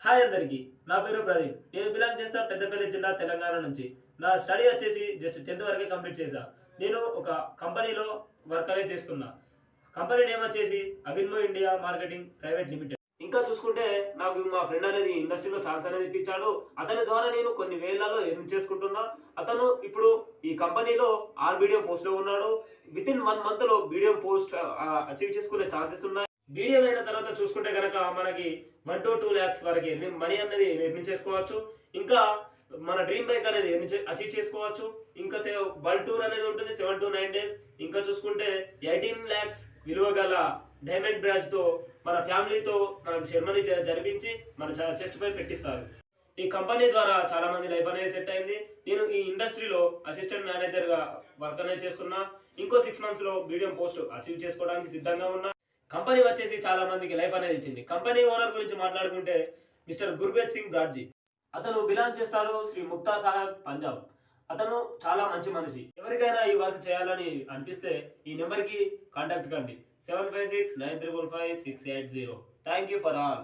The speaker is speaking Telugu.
హాయ్ అందరికి, నా పేరు ప్రదీప్. నేను బిలాంగ్ చేస్తా పెద్దపల్లి జిల్లా తెలంగాణ నుంచి. నా స్టడీ వచ్చేసి జస్ట్ 10th వరకే కంప్లీట్ చేశా. నేను ఒక కంపెనీలో వర్క్ అనేది చేస్తున్నా. కంపెనీ నేమ్ వచ్చేసి అవిన్మో ఇండియా మార్కెటింగ్ ప్రైవేట్ లిమిటెడ్. ఇంకా చూసుకుంటే నాకు మా ఫ్రెండ్ అనేది ఇండస్ట్రీలో ఛాన్స్ అనేది ఇప్పించాడు. అతని ద్వారా నేను కొన్ని వేలలో ఎర్న్ చేసుకుంటున్నా. అతను ఇప్పుడు ఈ కంపెనీలో ఆర్బిడిఎం పోస్ట్లో ఉన్నాడు. విత్ ఇన్ 1 monthలో బీడిఎం పోస్ట్ అచీవ్ చేసుకునే ఛాన్సెస్ ఉన్నాయి. బీడిఎం అయిన తర్వాత చూసుకుంటే కనుక మనకి 1 to 2 lakhs వరకు మనీ అనేది ఎర్న్ చేసుకోవచ్చు. ఇంకా మన డ్రీమ్ బైక్ అనేది అచీవ్ చేసుకోవచ్చు. ఇంకా వరల్డ్ టూర్ అనేది ఉంటుంది 7 to 9 days. ఇంకా చూసుకుంటే 18 lakhs విలువ గల డైమండ్ బ్రాంచ్ తో మన ఫ్యామిలీతో మనకు సెరమనీ జరిపించి మన చెస్ట్ పై పెట్టిస్తారు. ఈ కంపెనీ ద్వారా చాలా మంది లైఫ్ అనేది సెట్ అయింది. నేను ఈ ఇండస్ట్రీలో అసిస్టెంట్ మేనేజర్ గా వర్క్ అనేది చేస్తున్నా. ఇంకో 6 months లో బీడిఎం పోస్ట్ అచీవ్ చేసుకోవడానికి సిద్ధంగా ఉన్నా. కంపెనీ వచ్చేసి చాలా మందికి లైఫ్ అనేది ఇచ్చింది. కంపెనీ ఓనర్ గురించి మాట్లాడుకుంటే మిస్టర్ గుర్బేజ్ సింగ్ బ్రాడ్జీ. అతను బిలాంగ్ చేస్తాడు శ్రీ ముక్తా సాహెబ్ పంజాబ్. అతను చాలా మంచి మనిషి. ఎవరికైనా ఈ వర్క్ చేయాలని అనిపిస్తే ఈ నెంబర్కి కాంటాక్ట్ కండి. 7569555680. Thank you for all.